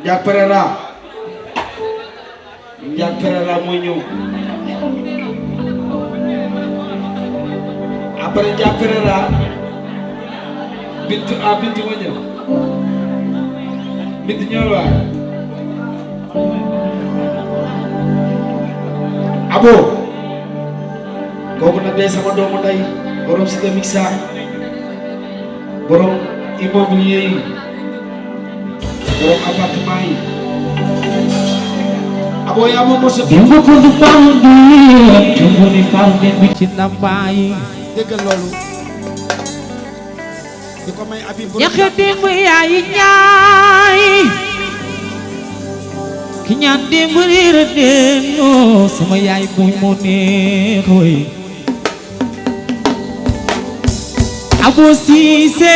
Ndiak Pereira mooy ñëw après Ndiak Pereira Bintu ma ñëw Bintu ñëwal waay abo kooku nag day sama doomu nday borom Cité Mixa borom immobilier yi borom appartement yi abo yaa moom mos a Demba Koundu Paldi Cumbuni Paldi bi ci ndambaay déggal loolu di ko may abi borom ñaxe démb yaay ñaay ki ñaan démb réer a dénoo sama yaay buy moo neex way Abo Siise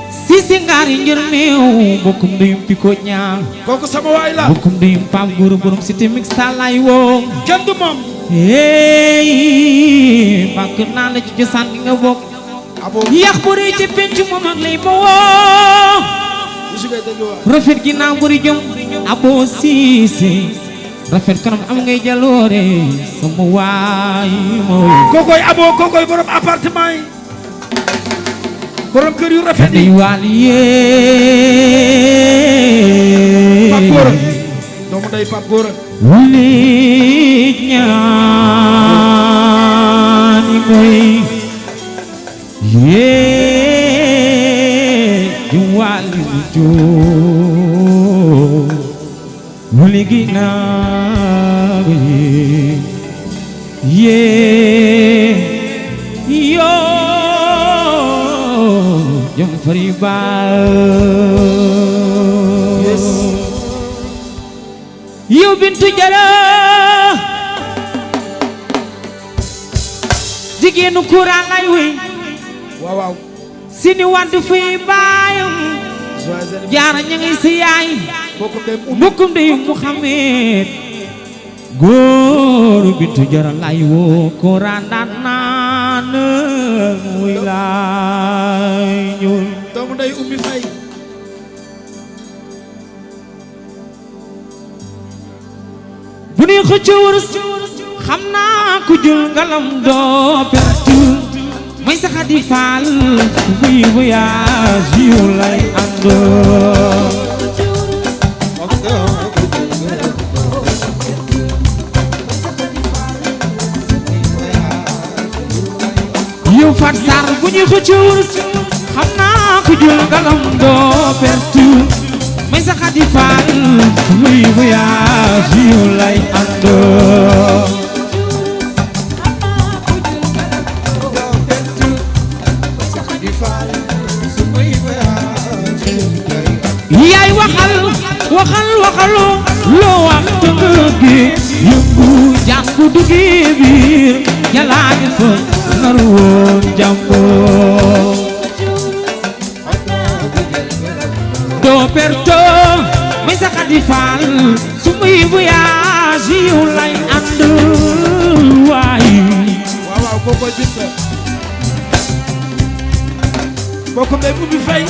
Siise ngaari njër meew bokkum ndeyum piko ñaan kooku sama waay la bokkum ndeyum Pam Góor borom Cité Mixa lay woo kenn du moom hey bàkk naa la ci cosaan gi nga bokk abo yax bu rëy ci penc moom ak lay ma woo musugay dañu wax rafet gi naa buri jom Abo Siise rafet kanam am ngay jaloore sama waay mooy kookoy abo kookoy borom appartement yi borom kër yu rafet day yi waal yee Pape Gora doomu day Pape Gora wuli ñaani mooy yee ju wali joo wuli ginaaw yee yoo jom fari baaw yes yow Bintu Jara jigéenu kuraan lay wey waaw waaw sini wadd fay baayam jaara ña ngi si yaay bokkum dem mbokkum de Muhammad góoru Bintu Jara lay woo kuraan daan naan muy lay ñuy doomu day ummi fay bu nuy xëcc wërës xam naa ku jul ngalam doo perte may saxa di faal buy voyage yu lay àndoo yow Fat Sarr bu ñuy xëcc wërës xam naa ku jul ngalam doo perte may saxa di faal buy voyage yu lay àndoo yaay waxalu loo wax dëgg gi yëngu jàng bu duggee biir jalaañ fa nar woon jàmboo doo perto mi saxa di faal su muy voyage yu lay ànd waay waaw waaw kookoy Binta bokkum dem ummi fay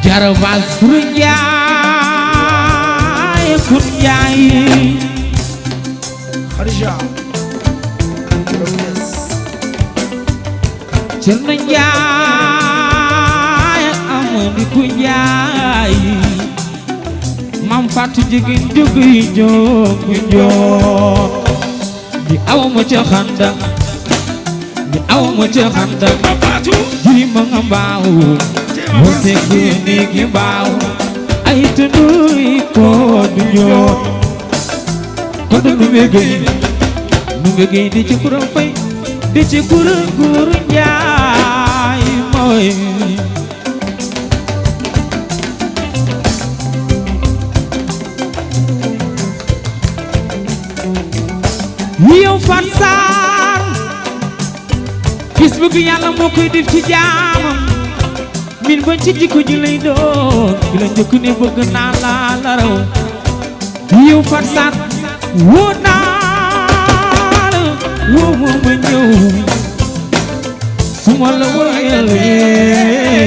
Jarabas Furu Njaay Fur Njaay Khadija Cerno Njaay Amadi Ku Njaay Mam Fatou jigéen jóguy jógu jóg di aw ma ca xanda di aw ma ca xanda jiri ma nga mbaaw wote guni gi mbaaw ay tunduy ko du ñoot ko du nu mbégéy di ci kura fay di ci kura Njaay mooy bëgg yàlla moo koy def ci jaamam min ba ci jikko ji lay doon ki la njëkk ne bëgg naa la raw yow fat saat woo naa la woo ma ñëw su ma la wooyee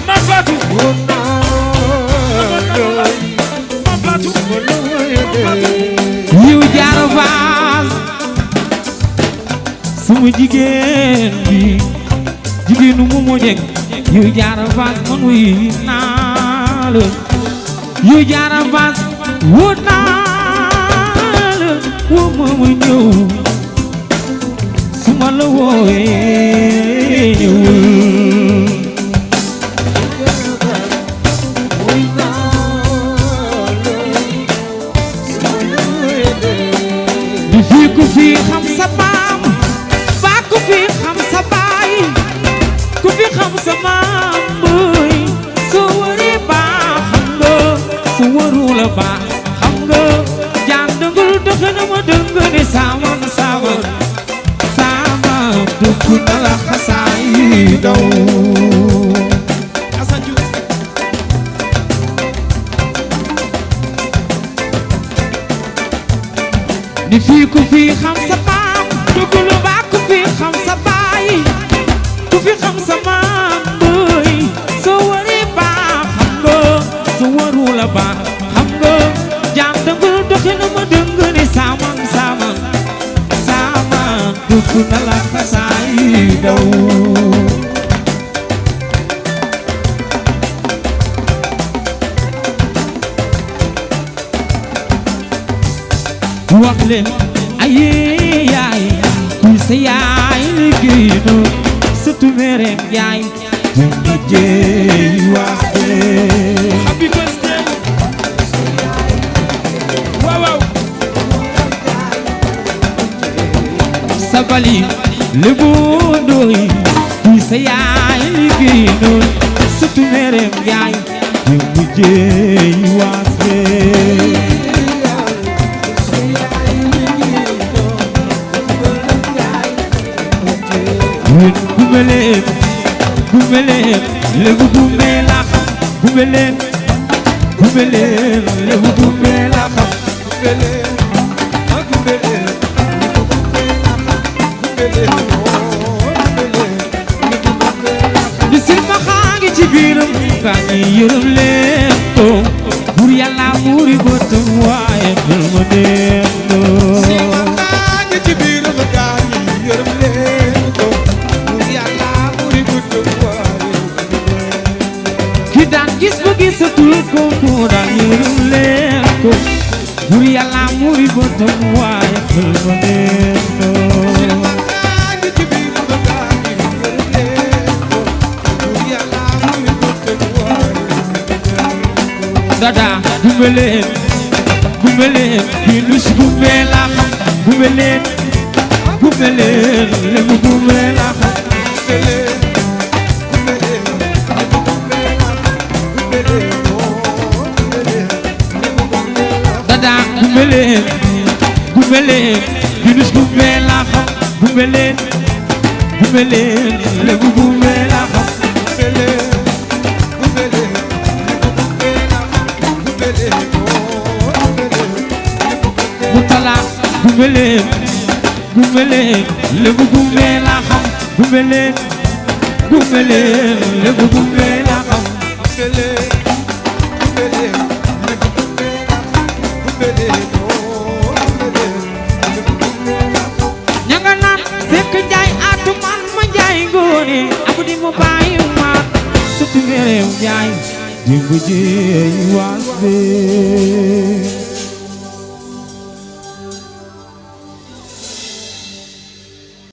ma Fatou yow Diarra Fass sama jigéen bi jigéenu Momo Dieng yow Diarra Fass man wuy naa la yow Diarra Fass woo naa la woo ma ñëw su ma la wooyee ñëwul ku fi xam sa maam ba ku fi xam sa baay ku fi xam sa maam boy soo waree baax xam nga su warula baax xam nga jaan dëngul doxe na ma dëng ne saaman dugg na la xasaay daw ni fii ku fi xam sa maam dugul ba ku fi xam sa baay ku fi xam sa maam boy soo waree baax xam nga su warula baax xam nga jaan dëngul doxe na ma dëng ne saaman dugg na la xasaay daw wax leen aye yaay kuy sa yaay liggéey no sëtu mereem yaay dem liggéey waase happy birthday waaw sabali lebu ndoy kuy sa yaay liggéey no sëtu mereem yaay dem liggéey waase Gumbeleen lebu gumbe la xam gumbeleen lebu gumbe la xam di silma xaangi ci biiram kaa ñi yërëm leen ko bur yàlla muuri bëtam waaye bul ma delloo gis bu gisatul kooku daal yërëm leen ko bur yàlla muy bëtam waaye xel ma delloo dada gumbeleen bi lus gumbe la xam gumbeleen lebu gumbe la xam gumbeleen binus gumbe la xam gumbeleen lebu gumbe la xam mutala gumbeleen lebu gumbe la xam gumbeleen lebu gumbe la xam ñanga naan sekk njaay atu man ma njaay ngoone abdi mu bàyyi maat sutu merew njaay dimbu jeey waas